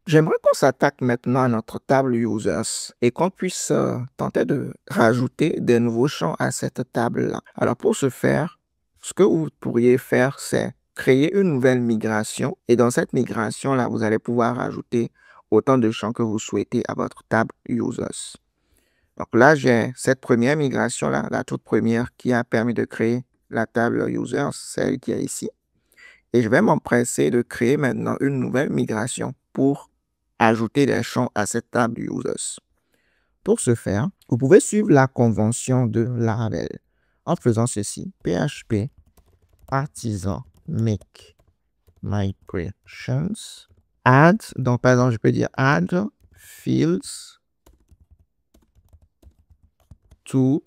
J'aimerais qu'on s'attaque maintenant à notre table users et qu'on puisse tenter de rajouter des nouveaux champs à cette table-là. Alors pour ce faire, ce que vous pourriez faire, c'est créer une nouvelle migration et dans cette migration-là, vous allez pouvoir rajouter autant de champs que vous souhaitez à votre table users. Donc là, j'ai cette première migration-là, la toute première qui a permis de créer la table users, celle qui est ici. Et je vais m'empresser de créer maintenant une nouvelle migration pour ajouter des champs à cette table users. Pour ce faire, vous pouvez suivre la convention de Laravel en faisant ceci. PHP artisan make migrations add. Donc, par exemple, je peux dire add fields to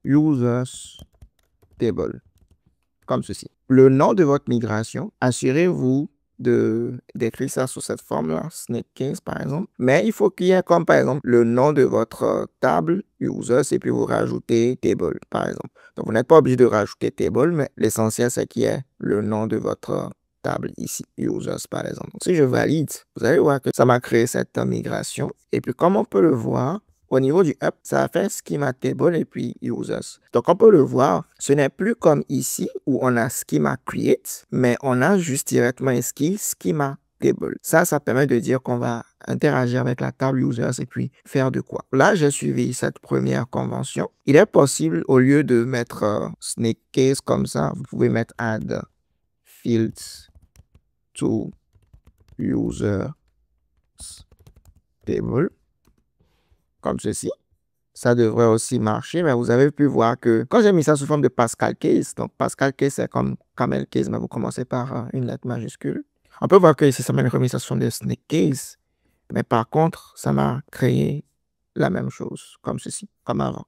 users table. Comme ceci. Le nom de votre migration, assurez-vous d'écrire ça sous cette forme-là, Snakecase par exemple. Mais il faut qu'il y ait comme par exemple le nom de votre table users et puis vous rajoutez table par exemple. Donc vous n'êtes pas obligé de rajouter table, mais l'essentiel c'est qu'il y ait le nom de votre table ici, users par exemple. Donc, si je valide, vous allez voir que ça m'a créé cette migration. Et puis comme on peut le voir, au niveau du up, ça a fait schema table et puis users. Donc, on peut le voir, ce n'est plus comme ici où on a schema create, mais on a juste directement ici schema table. Ça permet de dire qu'on va interagir avec la table users et puis faire de quoi. Là, j'ai suivi cette première convention. Il est possible, au lieu de mettre Snakecase comme ça, vous pouvez mettre add fields to users table. Comme ceci. Ça devrait aussi marcher, mais vous avez pu voir que quand j'ai mis ça sous forme de Pascal Case, donc Pascal Case c'est comme Camel Case, mais vous commencez par une lettre majuscule. On peut voir que ici ça m'a remis ça sous forme de Snake Case, mais par contre, ça m'a créé la même chose, comme ceci, comme avant.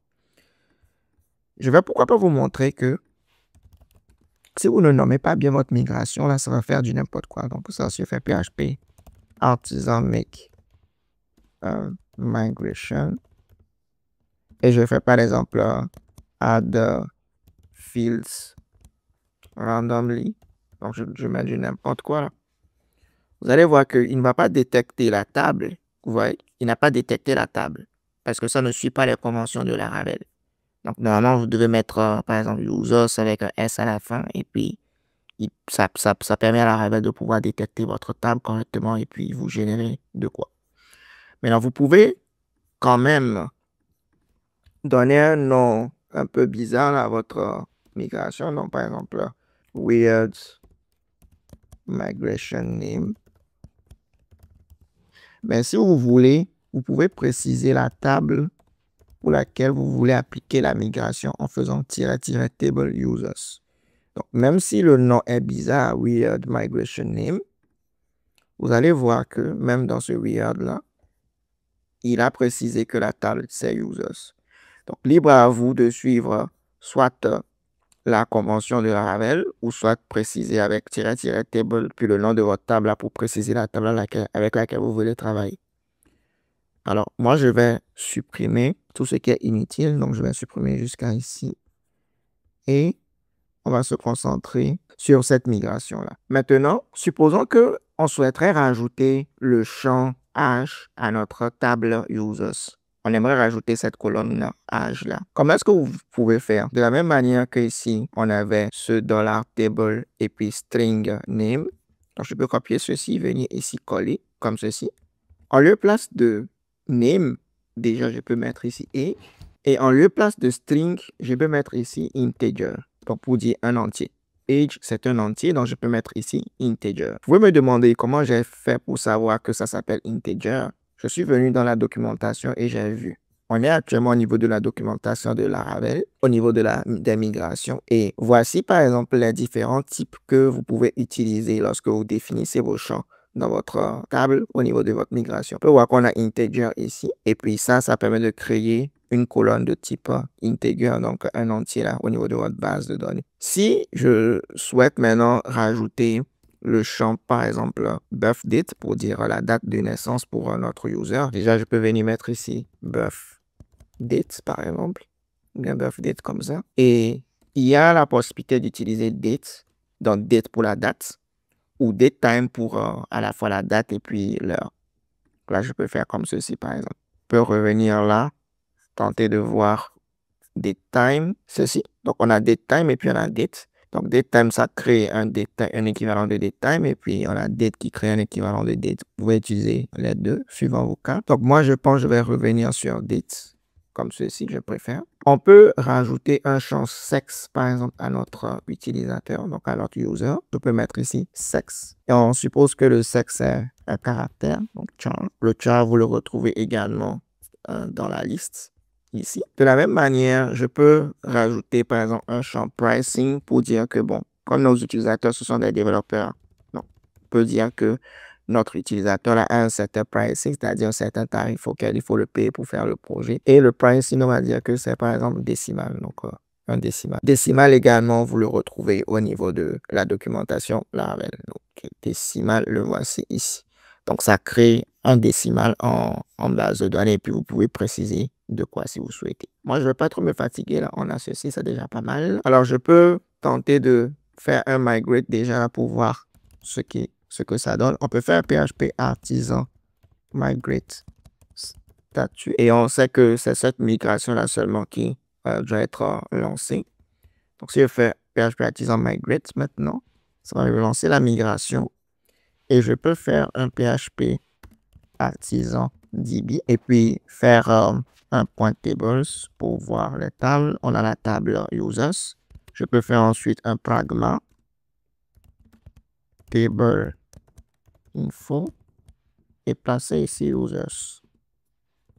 Je vais pourquoi pas vous montrer que si vous ne nommez pas bien votre migration, là, ça va faire du n'importe quoi. Donc, ça, je fais PHP artisan make migration. Et je fais par exemple add fields randomly. Donc, je mets du n'importe quoi là. Vous allez voir qu'il ne va pas détecter la table. Vous voyez, il n'a pas détecté la table. Parce que ça ne suit pas les conventions de Laravel. Donc, normalement, vous devez mettre, par exemple, users avec un S à la fin. Et puis, ça permet à Laravel de pouvoir détecter votre table correctement et puis vous générer de quoi. Maintenant, vous pouvez quand même donner un nom un peu bizarre à votre migration. Donc, par exemple, weird migration name. Mais si vous voulez, vous pouvez préciser la table pour laquelle vous voulez appliquer la migration en faisant - table users. Donc, même si le nom est bizarre, weird migration name, vous allez voir que même dans ce weird là, il a précisé que la table c'est users. Donc, libre à vous de suivre soit la convention de Laravel ou soit préciser avec - table puis le nom de votre table là pour préciser la table avec laquelle vous voulez travailler. Alors, moi, je vais supprimer tout ce qui est inutile. Donc, je vais supprimer jusqu'à ici. Et on va se concentrer sur cette migration-là. Maintenant, supposons que on souhaiterait rajouter le champ H à notre table users. On aimerait rajouter cette colonne H-là. Comment est-ce que vous pouvez faire? De la même manière que ici, on avait ce $table et puis string name. Donc, je peux copier ceci, venir ici coller comme ceci. En lieu place de name, déjà, je peux mettre ici et en lieu place de string, je peux mettre ici integer. Donc, pour dire un entier. Age, c'est un entier, donc je peux mettre ici integer. Vous pouvez me demander comment j'ai fait pour savoir que ça s'appelle integer. Je suis venu dans la documentation et j'ai vu. On est actuellement au niveau de la documentation de Laravel, au niveau de des migrations. Et voici par exemple les différents types que vous pouvez utiliser lorsque vous définissez vos champs dans votre table au niveau de votre migration. On peut voir qu'on a integer ici. Et puis ça permet de créer une colonne de type integer, donc un entier là au niveau de votre base de données. Si je souhaite maintenant rajouter le champ, par exemple, birthdate pour dire la date de naissance pour notre user, déjà je peux venir mettre ici birthdate par exemple, bien birthdate comme ça. Et il y a la possibilité d'utiliser date, donc date pour la date, ou datetime pour à la fois la date et puis l'heure. Là, je peux faire comme ceci, par exemple. Je peux revenir là, tenter de voir datetime, ceci. Donc, on a datetime et puis on a date. Donc, datetime, ça crée un équivalent de datetime et puis on a date qui crée un équivalent de date. Vous pouvez utiliser les deux suivant vos cas. Donc, moi, je pense que je vais revenir sur date, comme ceci, je préfère. On peut rajouter un champ sexe, par exemple, à notre utilisateur, donc à notre user. Je peux mettre ici sexe. Et on suppose que le sexe est un caractère, donc char. Le char, vous le retrouvez également dans la liste ici. De la même manière, je peux rajouter, par exemple, un champ pricing pour dire que, bon, comme nos utilisateurs, ce sont des développeurs, donc, on peut dire que notre utilisateur a un certain pricing, c'est-à-dire un certain tarif auquel il faut le payer pour faire le projet. Et le pricing, on va dire que c'est par exemple décimal, donc un décimal. Décimal également, vous le retrouvez au niveau de la documentation Laravel. Donc, décimal, le voici ici. Donc, ça crée un décimal en base de données et puis vous pouvez préciser de quoi si vous souhaitez. Moi, je ne vais pas trop me fatiguer là. On a ceci, c'est déjà pas mal. Alors, je peux tenter de faire un migrate déjà pour voir ce que ça donne. On peut faire PHP artisan migrate statut et on sait que c'est cette migration là seulement qui doit être lancée. Donc, si je fais PHP artisan migrate maintenant, ça va me lancer la migration et je peux faire un PHP artisan DB et puis faire un point tables pour voir les tables. On a la table users. Je peux faire ensuite un pragma table info et placer ici users.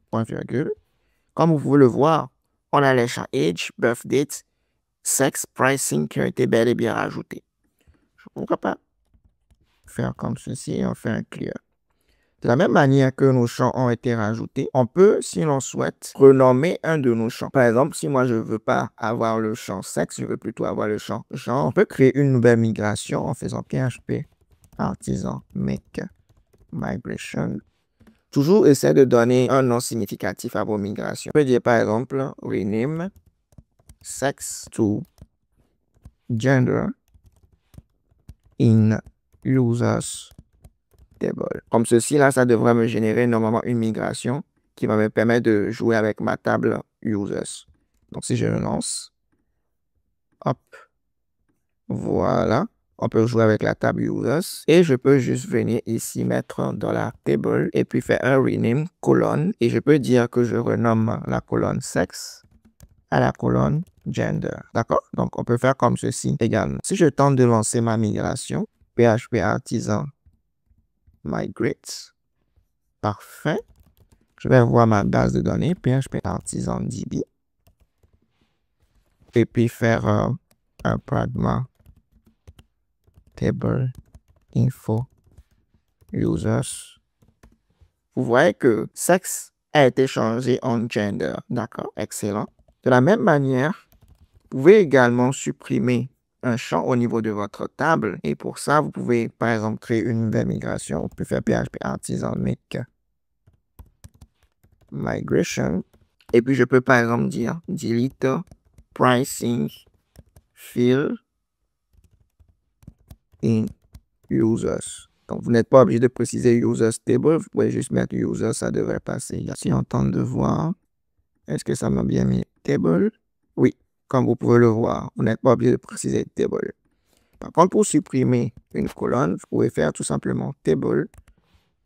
Point virgule. Comme vous pouvez le voir, on a les champs age, birth date, sexe, pricing qui ont été bel et bien rajoutés. Pourquoi pas faire comme ceci et on fait un clear. De la même manière que nos champs ont été rajoutés, on peut, si l'on souhaite, renommer un de nos champs. Par exemple, si moi je ne veux pas avoir le champ sexe, je veux plutôt avoir le champ genre, on peut créer une nouvelle migration en faisant PHP artisan make migration. Toujours essayer de donner un nom significatif à vos migrations. On peut dire par exemple rename sex to gender in users table. Comme ceci, là, ça devrait me générer normalement une migration qui va me permettre de jouer avec ma table users. Donc, si je le lance, hop, voilà. On peut jouer avec la table users et je peux juste venir ici mettre dans la table et puis faire un rename colonne et je peux dire que je renomme la colonne sexe à la colonne gender. D'accord? Donc, on peut faire comme ceci également. Si je tente de lancer ma migration, PHP artisan migrate. Parfait. Je vais voir ma base de données, PHP artisan DB. Et puis faire un pragma table info users. Vous voyez que sexe a été changé en gender. D'accord, excellent. De la même manière, vous pouvez également supprimer un champ au niveau de votre table. Et pour ça, vous pouvez par exemple créer une nouvelle migration. Vous pouvez faire PHP artisan make migration. Et puis, je peux par exemple dire delete pricing field in users. Donc, vous n'êtes pas obligé de préciser users table. Vous pouvez juste mettre users, ça devrait passer. Si on tente de voir, est-ce que ça m'a bien mis table? Oui, comme vous pouvez le voir, vous n'êtes pas obligé de préciser table. Par contre, pour supprimer une colonne, vous pouvez faire tout simplement table,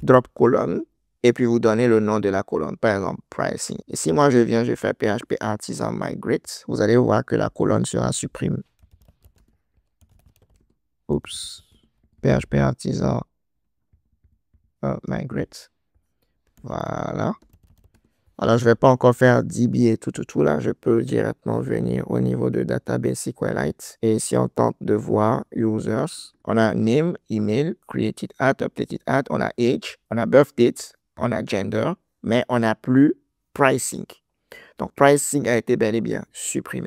drop colonne, et puis vous donnez le nom de la colonne, par exemple, pricing. Et si moi je viens, je fais PHP artisan migrate, vous allez voir que la colonne sera supprimée. Oups. PHP artisan migrate. Voilà. Alors, je ne vais pas encore faire DB et tout là. Je peux directement venir au niveau de database SQLite. Et si on tente de voir users, on a name, email, created at, updated at, on a age, on a birth date, on a gender, mais on n'a plus pricing. Donc, pricing a été bel et bien supprimé.